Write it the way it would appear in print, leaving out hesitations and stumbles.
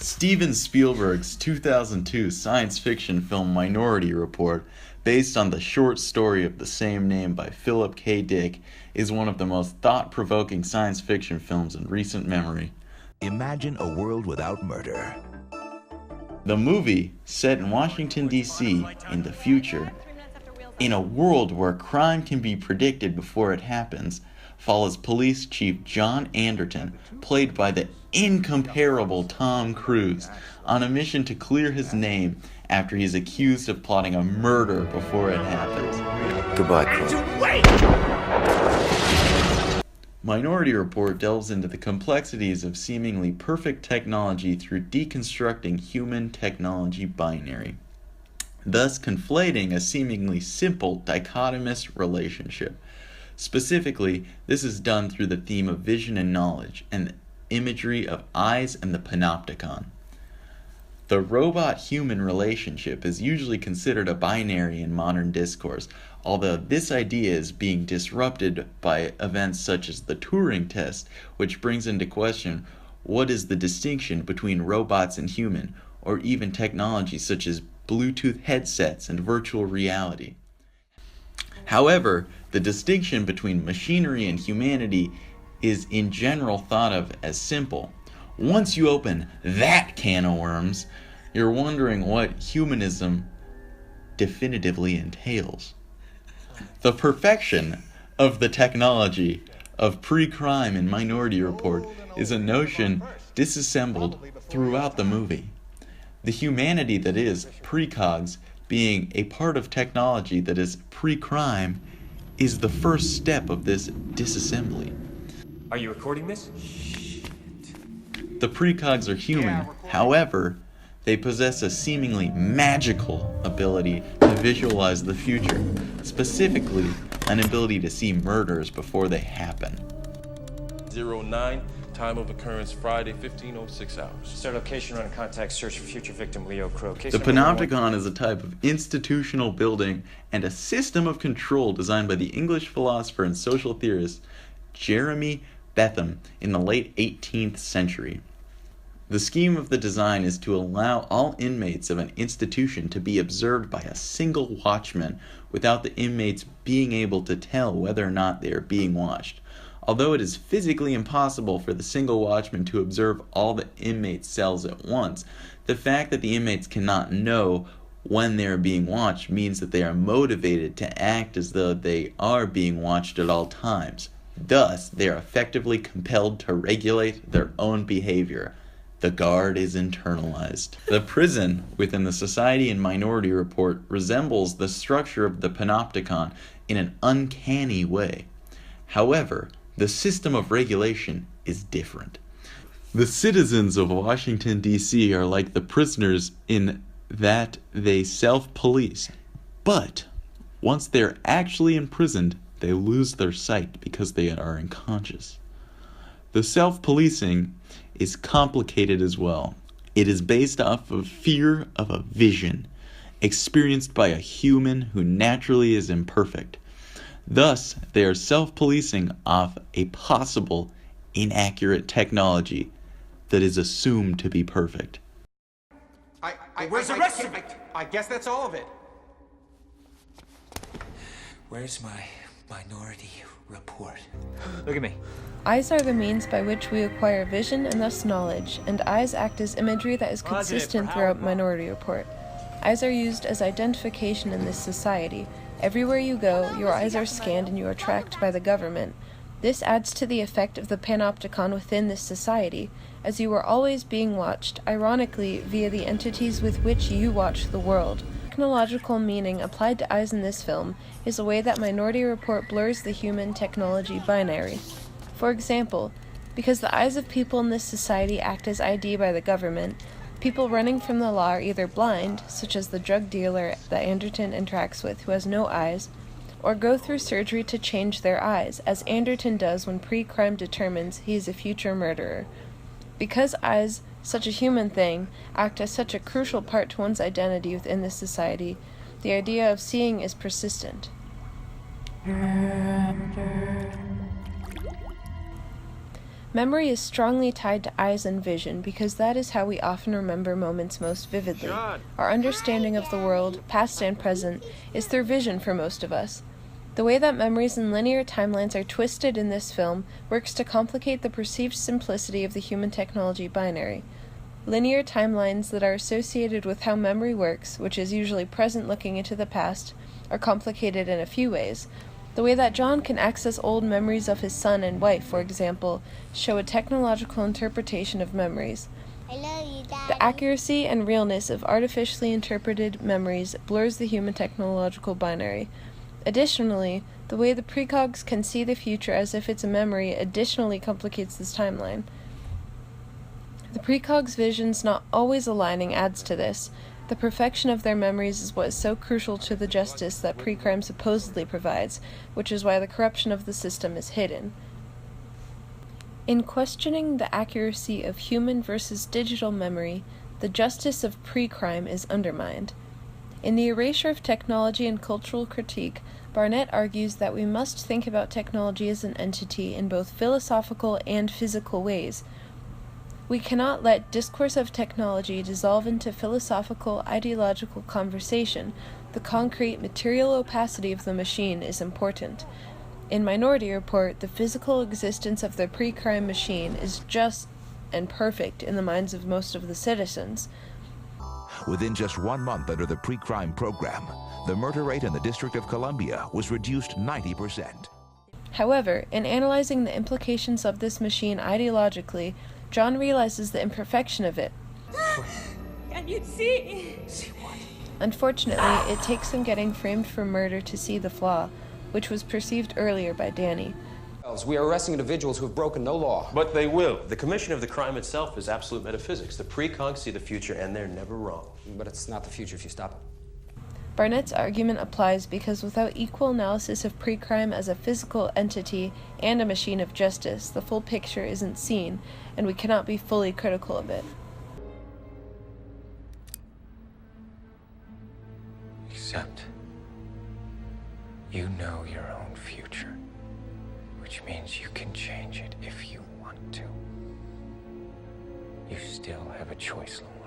Steven Spielberg's 2002 science fiction film Minority Report, based on the short story of the same name by Philip K. Dick, is one of the most thought-provoking science fiction films in recent memory. Imagine a world without murder. The movie, set in Washington, D.C. in the future, in a world where crime can be predicted before it happens, follows Police Chief John Anderton, played by the incomparable Tom Cruise, on a mission to clear his name after he's accused of plotting a murder before it happens. Goodbye, Clark. Minority Report delves into the complexities of seemingly perfect technology through deconstructing human-technology binary, thus conflating a seemingly simple dichotomous relationship. Specifically, this is done through the theme of vision and knowledge, and the imagery of eyes and the panopticon. The robot-human relationship is usually considered a binary in modern discourse, although this idea is being disrupted by events such as the Turing test, which brings into question what is the distinction between robots and human, or even technology such as Bluetooth headsets and virtual reality. However, the distinction between machinery and humanity is in general thought of as simple. Once you open that can of worms, you're wondering what humanism definitively entails. The perfection of the technology of pre-crime in Minority Report is a notion disassembled throughout the movie. The humanity that is precogs, being a part of technology that is pre-crime, is the first step of this disassembly. Are you recording this? The precogs are human, however, they possess a seemingly magical ability to visualize the future, specifically an ability to see murders before they happen. 09, time of occurrence Friday, 15:06 hours. Start location, run a contact search for future victim Leo Crow. The panopticon is a type of institutional building and a system of control designed by the English philosopher and social theorist Jeremy Bentham in the late 18th century. The scheme of the design is to allow all inmates of an institution to be observed by a single watchman without the inmates being able to tell whether or not they are being watched. Although it is physically impossible for the single watchman to observe all the inmates' cells at once, the fact that the inmates cannot know when they are being watched means that they are motivated to act as though they are being watched at all times. Thus, they are effectively compelled to regulate their own behavior. The guard is internalized. The prison within the Society and Minority Report resembles the structure of the panopticon in an uncanny way. However, the system of regulation is different. The citizens of Washington, D.C. are like the prisoners in that they self-police. But once they're actually imprisoned, they lose their sight because they are unconscious. The self-policing is complicated as well. It is based off of fear of a vision, experienced by a human who naturally is imperfect. Thus, they are self-policing off a possible inaccurate technology that is assumed to be perfect. Where's the rest of it? I guess that's all of it. Where's my Minority Report? Look at me. Eyes are the means by which we acquire vision and thus knowledge, and eyes act as imagery that is consistent throughout Minority Report. Eyes are used as identification in this society. Everywhere you go, your eyes are scanned and you are tracked by the government. This adds to the effect of the panopticon within this society, as you are always being watched, ironically via the entities with which you watch the world. Technological meaning applied to eyes in this film is a way that Minority Report blurs the human-technology binary. For example, because the eyes of people in this society act as ID by the government, people running from the law are either blind, such as the drug dealer that Anderton interacts with who has no eyes, or go through surgery to change their eyes, as Anderton does when pre-crime determines he is a future murderer. Because eyes, such a human thing, act as such a crucial part to one's identity within this society, the idea of seeing is persistent. Memory is strongly tied to eyes and vision because that is how we often remember moments most vividly. Our understanding of the world, past and present, is through vision for most of us. The way that memories and linear timelines are twisted in this film works to complicate the perceived simplicity of the human technology binary. Linear timelines that are associated with how memory works, which is usually present looking into the past, are complicated in a few ways. The way that John can access old memories of his son and wife, for example, show a technological interpretation of memories. I love you, Daddy. The accuracy and realness of artificially interpreted memories blurs the human technological binary. Additionally, the way the precogs can see the future as if it's a memory additionally complicates this timeline. The precogs' visions not always aligning adds to this. The perfection of their memories is what is so crucial to the justice that pre-crime supposedly provides, which is why the corruption of the system is hidden. In questioning the accuracy of human versus digital memory, the justice of pre-crime is undermined. In The Erasure of Technology and Cultural Critique, Barnett argues that we must think about technology as an entity in both philosophical and physical ways. We cannot let discourse of technology dissolve into philosophical, ideological conversation. The concrete, material opacity of the machine is important. In Minority Report, the physical existence of the pre-crime machine is just and perfect in the minds of most of the citizens. Within just 1 month under the pre-crime program, the murder rate in the District of Columbia was reduced 90%. However, in analyzing the implications of this machine ideologically, John realizes the imperfection of it. Can you see? See what? Unfortunately, it takes him getting framed for murder to see the flaw, which was perceived earlier by Danny. We are arresting individuals who have broken no law. But they will. The commission of the crime itself is absolute metaphysics. The precogs see the future, and they're never wrong. But it's not the future if you stop it. Barnett's argument applies because without equal analysis of pre-crime as a physical entity and a machine of justice, the full picture isn't seen, and we cannot be fully critical of it. Except you know your own future, which means you can change it if you want to. You still have a choice, Lamar.